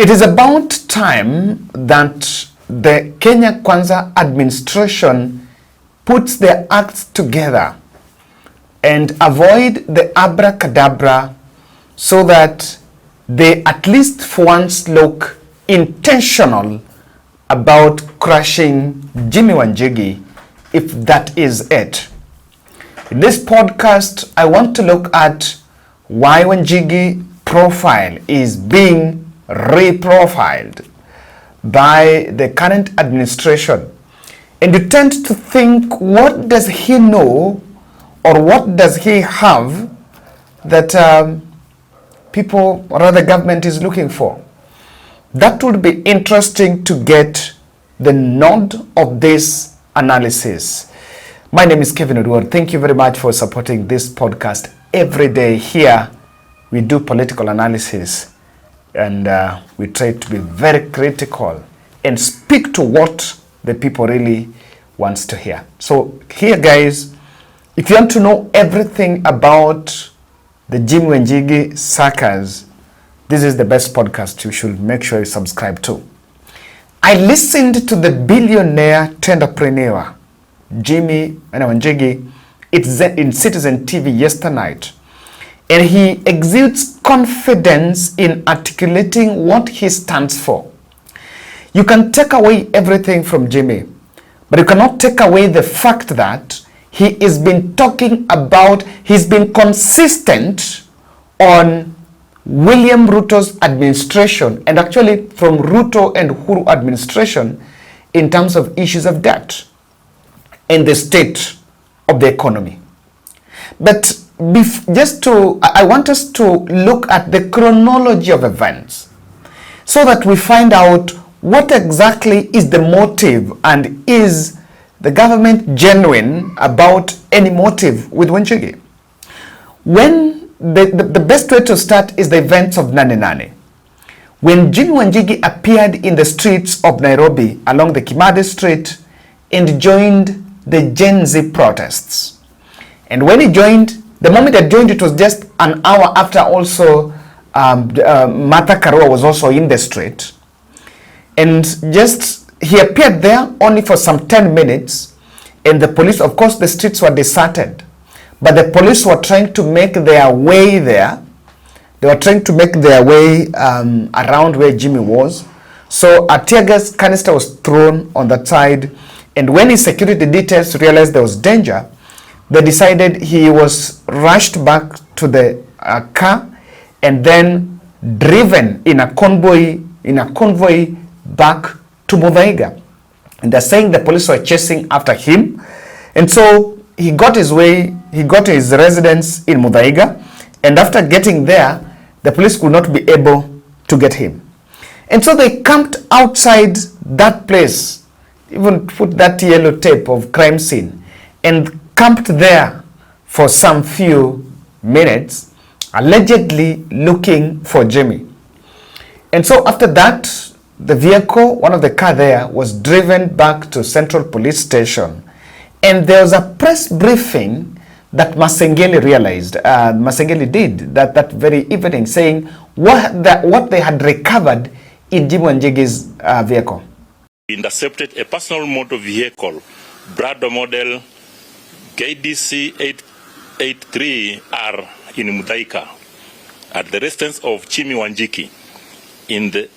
It is about time that the Kenya Kwanza administration puts their acts together and avoid the abracadabra so that they at least for once look intentional about crushing Jimmy Wanjigi, if that is it. In this podcast, I want to look at why Wanjigi profile is being reprofiled by the current administration. And you tend to think, what does he know or what does he have that people or other government is looking for? That would be interesting to get the nod of this analysis. My name is Kevin Oduor. Thank you very much for supporting this podcast. Every day here, we do political analysis and we try to be very critical and speak to what the people really wants to hear. So here, guys, if you want to know everything about the Jimmy Wanjigi sagas, this is the best podcast you should make sure you subscribe to. I listened to the billionaire entrepreneur Jimmy Wanjigi in Citizen TV yesterday night, and he exudes confidence in articulating what he stands for. You can take away everything from Jimmy, but you cannot take away the fact that he has been talking about, he's been consistent on William Ruto's administration, and actually from Ruto and Uhuru administration, in terms of issues of debt and the state of the economy. But I want us to look at the chronology of events so that we find out what exactly is the motive, and is the government genuine about any motive with Wanjigi. When the best way to start is the events of Nane Nane. When Jimmy Wanjigi appeared in the streets of Nairobi along the Kimathi Street and joined the Gen Z protests. And when he joined, the moment he joined, it was just an hour after also Martha Karua was also in the street. And just, he appeared there only for some 10 minutes. And the police, of course, the streets were deserted. But the police were trying to make their way there. They were trying to make their way around where Jimmy was. So a tear gas canister was thrown on that side. And when his security details realized there was danger, they decided he was rushed back to the car and then driven in a convoy back to Muthaiga. And they're saying the police were chasing after him. And so he got his way, he got to his residence in Muthaiga. And after getting there, the police could not be able to get him. And so they camped outside that place, even put that yellow tape of crime scene, and camped there for some few minutes, allegedly looking for Jimmy. And so after that, the vehicle, one of the car there, was driven back to Central Police Station. And there was a press briefing that Masengeli realized, Masengeli did that very evening, saying what they had recovered in Jimmy Wanjigi's vehicle. We intercepted a personal motor vehicle, Brado model KDC 883R in Muthaiga, at the residence of Jimmy Wanjigi. In the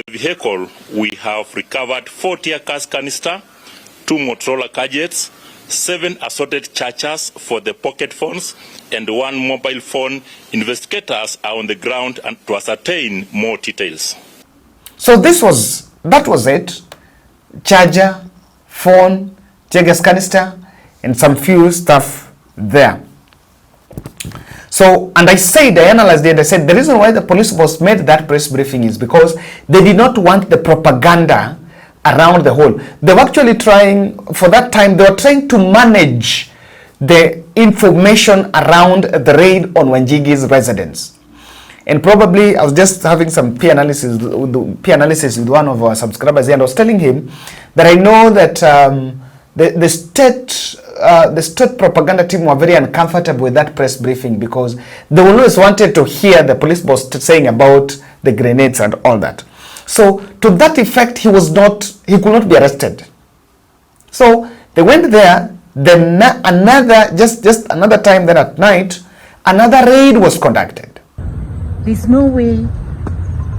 vehicle, we have recovered 4 tear gas canister, 2 Motorola gadgets, 7 assorted chargers for the pocket phones, and 1 mobile phone. Investigators are on the ground and to ascertain more details. So that was it. Charger, phone, tear gas canister, and some few stuff there. So, and I analyzed it, I said the reason why the police was made that press briefing is because they did not want the propaganda around the whole. They were actually trying, for that time, they were trying to manage the information around the raid on Wanjigi's residence. And probably, I was just having some peer analysis with one of our subscribers, and I was telling him that I know that the state the state propaganda team were very uncomfortable with that press briefing because they always wanted to hear the police boss saying about the grenades and all that. So to that effect, he could not be arrested. So they went there, then just another time, then at night, another raid was conducted. There's no way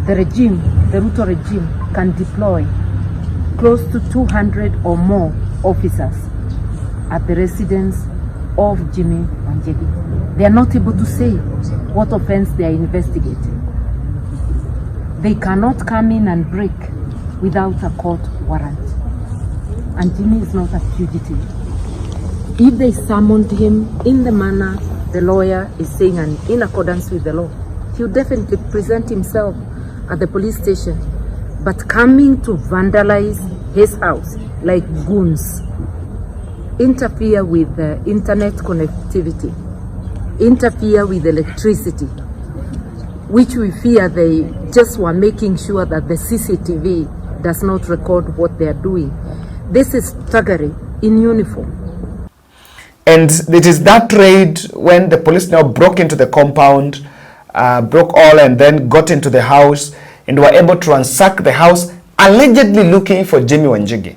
the regime, the Ruto regime, can deploy close to 200 or more officers at the residence of Jimmy Wanjigi. They are not able to say what offense they are investigating. They cannot come in and break without a court warrant. And Jimmy is not a fugitive. If they summoned him in the manner the lawyer is saying and in accordance with the law, he would definitely present himself at the police station. But coming to vandalize his house like goons, interfere with the internet connectivity, interfere with electricity, which we fear they just were making sure that the CCTV does not record what they are doing. This is thuggery in uniform. And it is that raid when the police now broke into the compound, broke all and then got into the house and were able to ransack the house, allegedly looking for Jimmy Wanjigi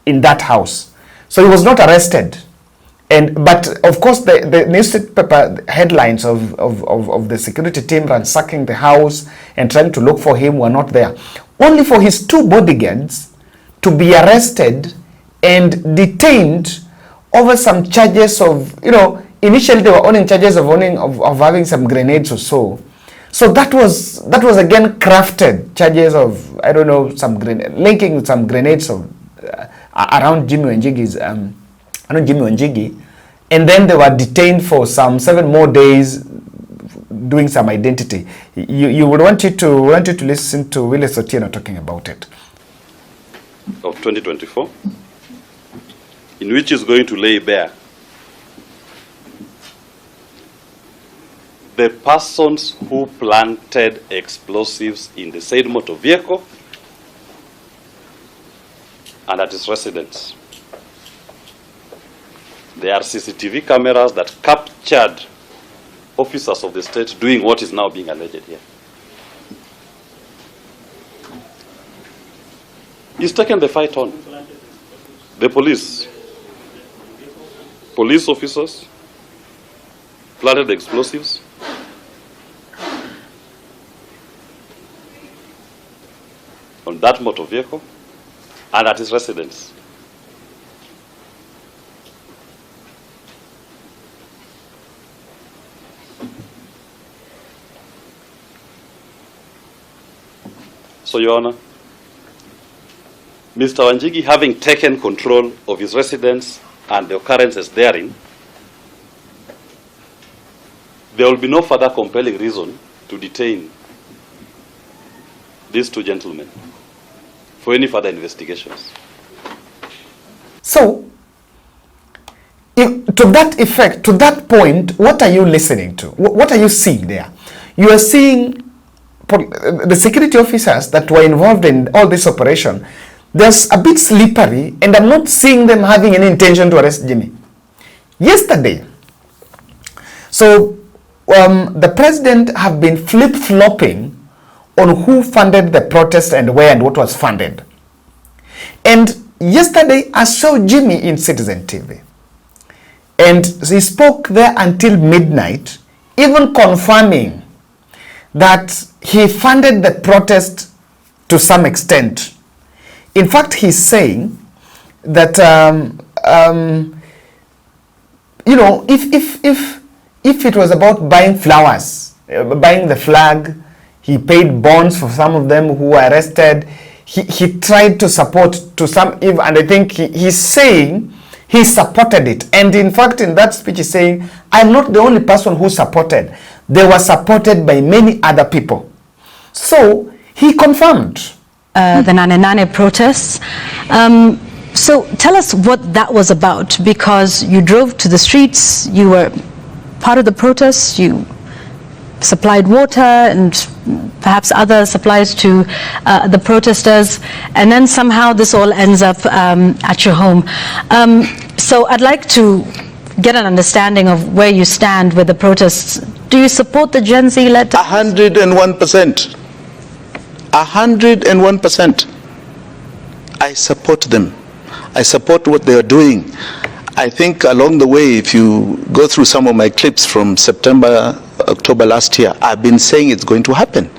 in that house. So he was not arrested. But of course the newspaper headlines of the security team ransacking the house and trying to look for him were not there. Only for his two bodyguards to be arrested and detained over some charges of, initially they were owning charges of having some grenades or so. So that was again crafted charges of, I don't know, linking some grenades of around Jimmy Wanjigi's Jimmy Wanjigi, and then they were detained for some 7 more days doing some identity. You would want you to listen to Willis Otieno talking about it. Of 2024, in which is going to lay bare the persons who planted explosives in the said motor vehicle and at his residence. There are CCTV cameras that captured officers of the state doing what is now being alleged here. He's taken the fight on. The police officers planted the explosives. On that motor vehicle and at his residence. So, Your Honor, Mr. Wanjigi, having taken control of his residence and the occurrences therein, there will be no further compelling reason to detain these two gentlemen for any further investigations. So, to that effect, to that point, what are you listening to? What are you seeing there? You are seeing the security officers that were involved in all this operation. There's a bit slippery, and I'm not seeing them having any intention to arrest Jimmy. Yesterday, so the president have been flip-flopping on who funded the protest and where and what was funded. And yesterday, I saw Jimmy in Citizen TV. And he spoke there until midnight, even confirming that he funded the protest to some extent. In fact, he's saying that, if it was about buying flowers, buying the flag, he paid bonds for some of them who were arrested. He tried to support to some, and I think he's saying he supported it. And in fact, in that speech, he's saying, I'm not the only person who supported. They were supported by many other people. So he confirmed. The Nane Nane protests. So tell us what that was about, because you drove to the streets, you were part of the protests, you supplied water and perhaps other supplies to the protesters, and then somehow this all ends up at your home. So I'd like to get an understanding of where you stand with the protests. Do you support the Gen Z-led? 101%. 101%. I support them. I support what they are doing. I think along the way, if you go through some of my clips from September, October last year, I've been saying it's going to happen.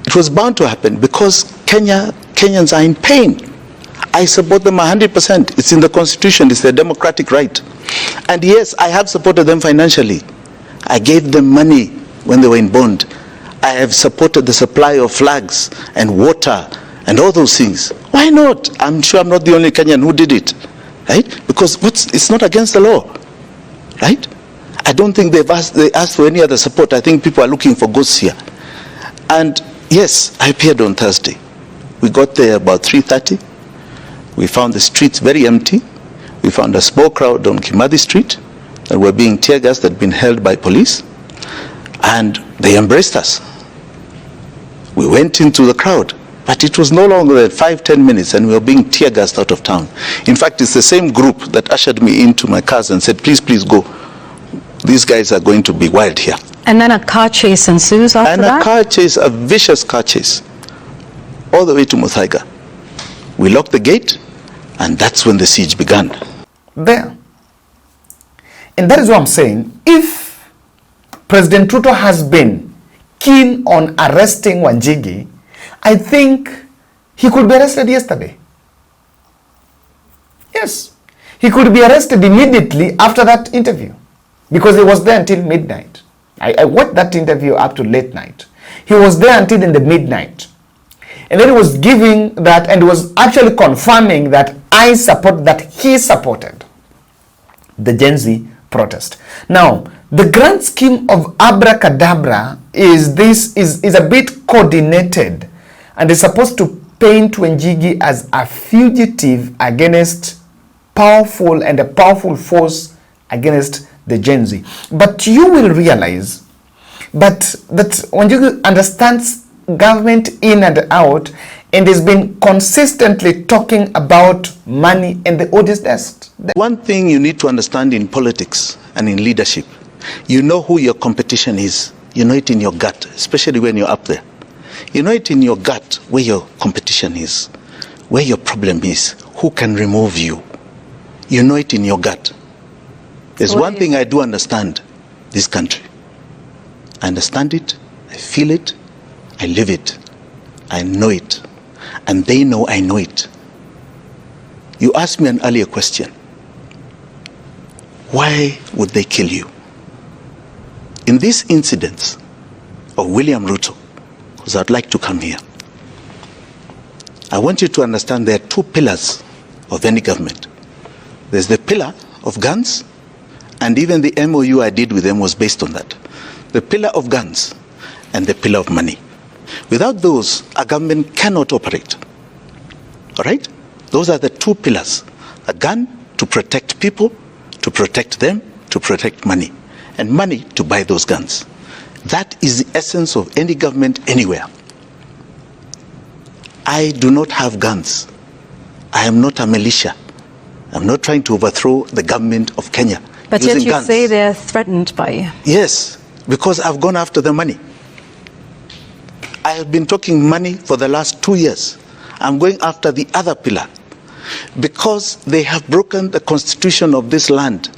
It was bound to happen because Kenyans are in pain. I support them 100%. It's in the Constitution. It's their democratic right. And yes, I have supported them financially. I gave them money when they were in bond. I have supported the supply of flags and water and all those things. Why not? I'm sure I'm not the only Kenyan who did it, right? Because it's not against the law, right? I don't think they asked for any other support. I think people are looking for ghosts here. And yes, I appeared on Thursday. We got there about 3:30. We found the streets very empty. We found a small crowd on Kimathi Street that were being tear gassed, that had been held by police, and they embraced us. We went into the crowd, but it was no longer than 5-10 minutes and we were being tear gassed out of town. In fact, it's the same group that ushered me into my cars and said, please go. These guys are going to be wild here. And then a car chase ensues after that? And a car chase, a vicious car chase, all the way to Muthaiga. We locked the gate, and that's when the siege began. There. And that is what I'm saying. If President Ruto has been keen on arresting Wanjigi, I think he could be arrested yesterday. Yes. He could be arrested immediately after that interview because he was there until midnight. I watched that interview up to late night. He was there until in the midnight. And then he was giving that and was actually confirming that he supported the Gen Z protest. Now, the grand scheme of abracadabra is a bit coordinated and is supposed to paint Wanjigi as a fugitive against powerful and a powerful force against the Gen Z. But you will realize that Wanjigi understands government in and out and has been consistently talking about money and the audience desk. One thing you need to understand in politics and in leadership, you know who your competition is. You know it in your gut, especially when you're up there. You know it in your gut where your competition is, where your problem is, who can remove you. You know it in your gut. There's one thing I do understand, this country. I understand it, I feel it, I live it, I know it, and they know I know it. You asked me an earlier question. Why would they kill you? In this incident of William Ruto, because I'd like to come here, I want you to understand there are two pillars of any government. There's the pillar of guns, and even the MOU I did with them was based on that. The pillar of guns and the pillar of money. Without those, a government cannot operate. All right? Those are the two pillars. A gun to protect people, to protect them, to protect money. And money to buy those guns. That is the essence of any government anywhere. I do not have guns. I am not a militia. I'm not trying to overthrow the government of Kenya. But yet you say they're threatened by you. Yes, because I've gone after the money. I have been talking money for the last 2 years. I'm going after the other pillar because they have broken the constitution of this land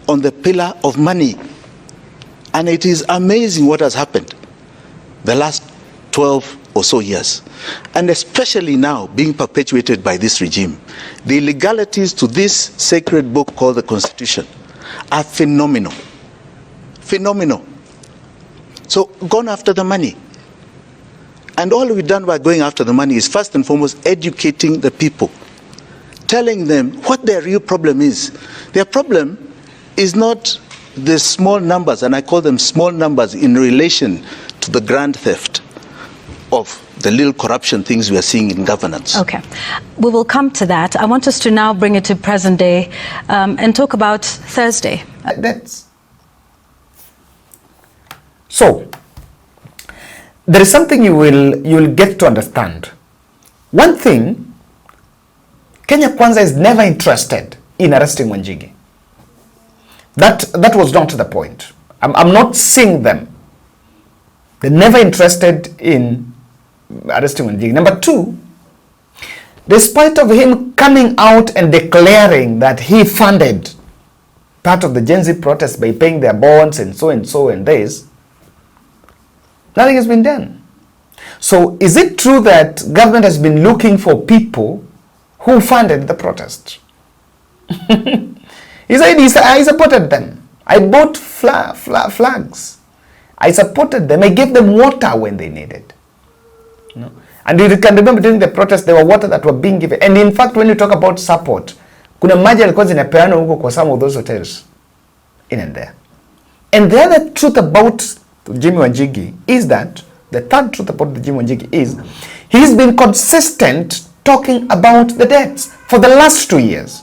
on the pillar of money. And it is amazing what has happened the last 12 or so years. And especially now being perpetuated by this regime. The illegalities to this sacred book called the Constitution are phenomenal. Phenomenal. So gone after the money. And all we've done by going after the money is first and foremost educating the people. Telling them what their real problem is. Their problem is not the small numbers, and I call them small numbers in relation to the grand theft of the little corruption things we are seeing in governance. Okay. We will come to that. I want us to now bring it to present day and talk about Thursday. So, there is something you will get to understand. One thing, Kenya Kwanza is never interested in arresting Wanjigi. That was not the point. I'm not seeing them. They're never interested in arresting Wanjigi. Number two, despite of him coming out and declaring that he funded part of the Gen Z protest by paying their bonds and so and this, nothing has been done. So is it true that government has been looking for people who funded the protest? He said I supported them. I bought flags. I supported them. I gave them water when they needed. You know? And you can remember during the protest, there were water that were being given. And in fact, when you talk about support, kuna maji yalikuwa zinapeana huko kwa some of those hotels in and there. And the other truth about Jimmy Wanjigi is that, the third truth about the Jimmy Wanjigi is, he's been consistent talking about the debts for the last 2 years.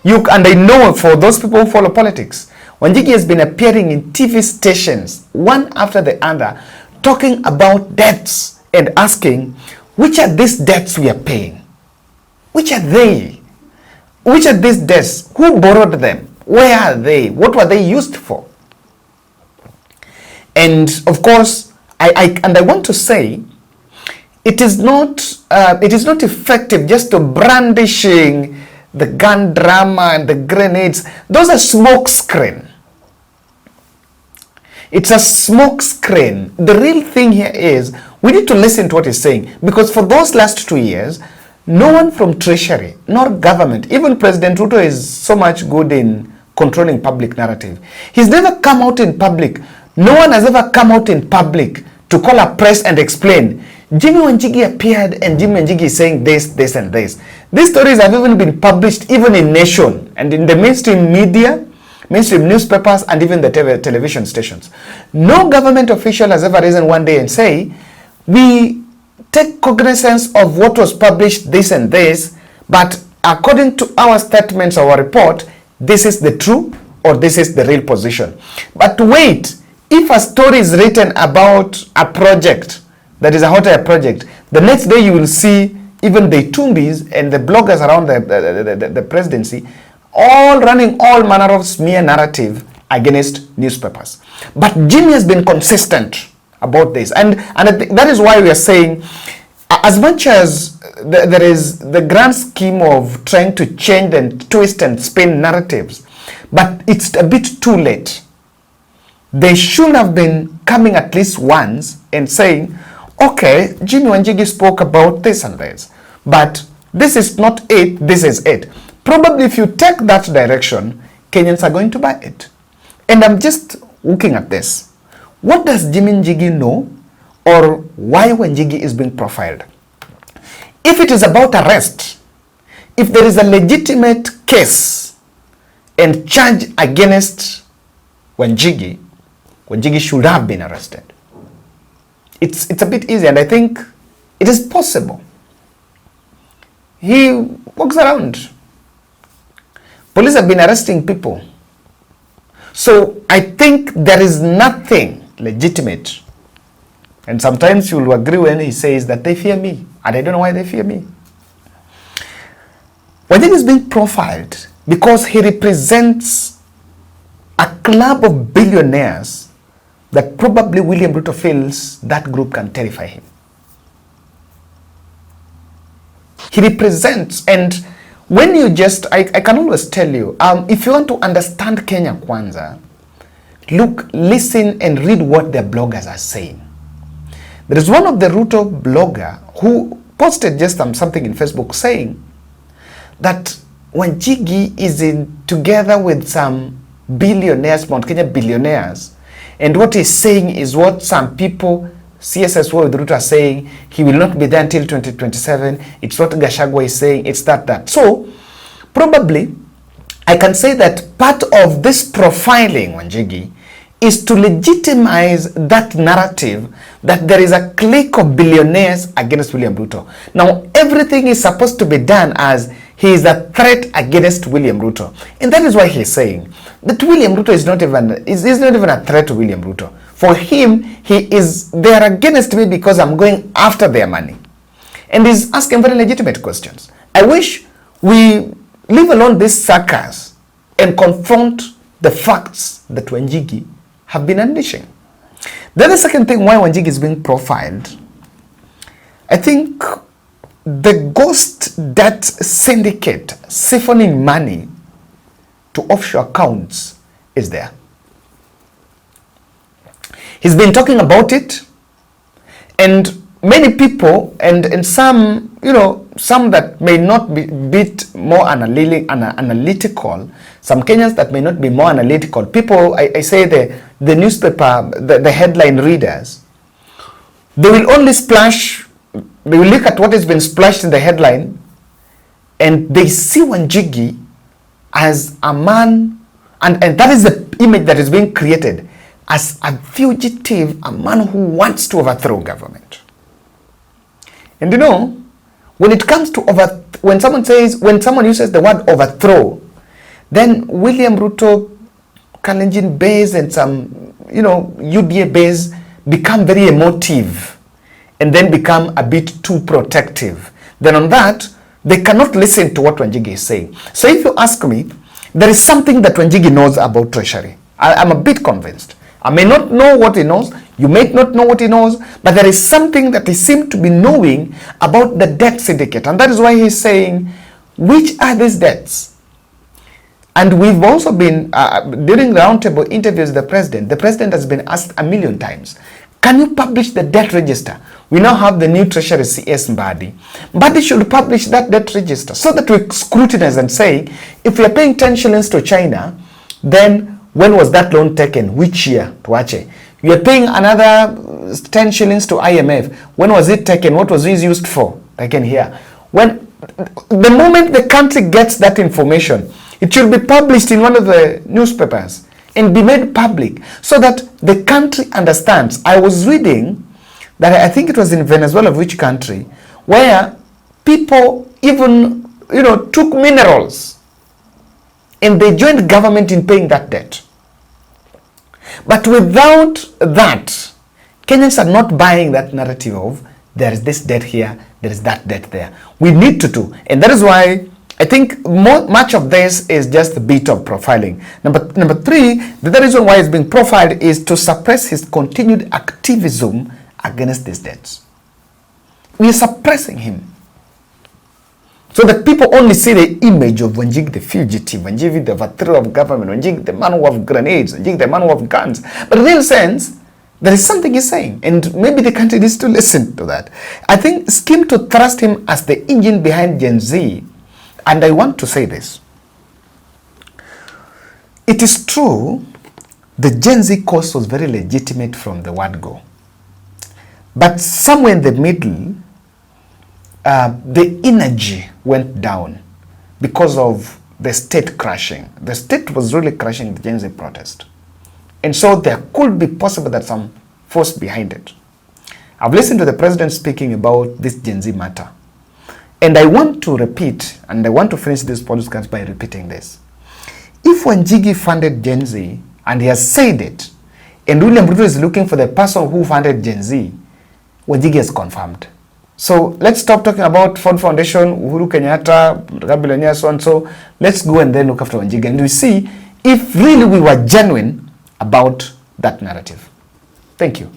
And I know for those people who follow politics, Wanjigi has been appearing in TV stations, one after the other, talking about debts and asking, which are these debts we are paying? Which are they? Which are these debts? Who borrowed them? Where are they? What were they used for? And of course, I want to say, it is not effective just to brandishing the gun drama and the grenades. Those are smoke screen. It's a smoke screen. The real thing here is we need to listen to what he's saying, because for those last 2 years, no one from Treasury nor government, even President Ruto is so much good in controlling public narrative. He's never come out in public. No one has ever come out in public to call a press and explain, Jimmy Wanjigi appeared and Jimmy Wanjigi is saying this and this. These stories have even been published even in Nation and in the mainstream media, mainstream newspapers, and even the television stations. No government official has ever risen one day and say, we take cognizance of what was published, this and this, but according to our statements, our report, this is the true or this is the real position. But wait, if a story is written about a project that is a hot air project, the next day you will see even the Tumbis and the bloggers around the presidency all running all manner of smear narrative against newspapers. But Jimmy has been consistent about this. And I think that is why we are saying, as much as there is the grand scheme of trying to change and twist and spin narratives, but it's a bit too late. They should have been coming at least once and saying, okay, Jimmy Wanjigi spoke about this and this, but this is not it, this is it. Probably if you take that direction, Kenyans are going to buy it. And I'm just looking at this. What does Jimmy Wanjigi know, or why Wanjigi is being profiled? If it is about arrest, if there is a legitimate case and charge against Wanjigi, Wanjigi should have been arrested. It's a bit easy, and I think it is possible. He walks around. Police have been arresting people. So I think there is nothing legitimate. And sometimes you will agree when he says that they fear me. And I don't know why they fear me. Wanjigi is being profiled because he represents a club of billionaires that probably William Ruto feels that group can terrify him. He represents, and when you just, I can always tell you, if you want to understand Kenya Kwanza, look, listen and read what their bloggers are saying. There is one of the Ruto blogger who posted just something in Facebook saying that Wanjigi is together with some billionaires, Mount Kenya billionaires, and what he's saying is what some people, CSS with Ruto are saying, he will not be there until 2027. It's what Gachagua is saying, it's that. So, probably, I can say that part of this profiling, Wanjigi, is to legitimize that narrative that there is a clique of billionaires against William Ruto. Now, everything is supposed to be done as he is a threat against William Ruto. And that is why he's saying that William Ruto is not even a threat to William Ruto. For him, they are against me because I'm going after their money. And he's asking very legitimate questions. I wish we leave alone this circus and confront the facts that Wanjigi have been unleashing. Then the second thing why Wanjigi is being profiled, I think the ghost debt syndicate siphoning money to offshore accounts is there. He's been talking about it, and many people and some, some that may not be bit more analytical, some Kenyans that may not be more analytical, people, I say the newspaper, the headline readers, they will only splash, they will look at what has been splashed in the headline, and they see Wanjigi as a man, and that is the image that is being created, as a fugitive, a man who wants to overthrow government. And when it comes to when someone uses the word overthrow, then William Ruto, Kalenjin base and some, UDA base become very emotive and then become a bit too protective. Then on that, they cannot listen to what Wanjigi is saying. So if you ask me, there is something that Wanjigi knows about treasury. I'm a bit convinced. I may not know what he knows, you may not know what he knows, but there is something that he seems to be knowing about the debt syndicate. And that is why he's saying, which are these debts? And we've also been, during roundtable interviews with the president has been asked a million times, can you publish the debt register? We now have the new treasury CS Mbadi. Mbadi should publish that debt register so that we scrutinize and say, if we are paying 10 shillings to China, then when was that loan taken? Which year? Tuache. You are paying another 10 shillings to IMF. When was it taken? What was it used for? Taken here. When the moment the country gets that information, it should be published in one of the newspapers and be made public so that the country understands. I was reading that, I think it was in Venezuela, which country, where people even, took minerals and they joined government in paying that debt. But without that, Kenyans are not buying that narrative of there is this debt here, there is that debt there. We need to do. And that is why I think much of this is just a bit of profiling. Number three, the other reason why he's being profiled is to suppress his continued activism against these debts. We are suppressing him, so that people only see the image of Wanjigi the fugitive, Wanjigi the overthrow of government, Wanjigi the man who have grenades, Wanjigi the man who have guns. But in real sense, there is something he's saying, and maybe the country needs to listen to that. I think scheme to thrust him as the engine behind Gen Z, and I want to say this. It is true, the Gen Z cause was very legitimate from the word go. But somewhere in the middle, the energy went down because of the state crashing. The state was really crashing the Gen Z protest. And so there could be possible that some force behind it. I've listened to the president speaking about this Gen Z matter. And I want to repeat, and I want to finish this podcast by repeating this. If Wanjigi funded Gen Z, and he has said it, and William Ruto is looking for the person who funded Gen Z, Wanjigi has confirmed. So let's stop talking about Ford Foundation, Uhuru Kenyatta, Rabilonia, so and so. Let's go and then look after Wanjigi, and we see if really we were genuine about that narrative. Thank you.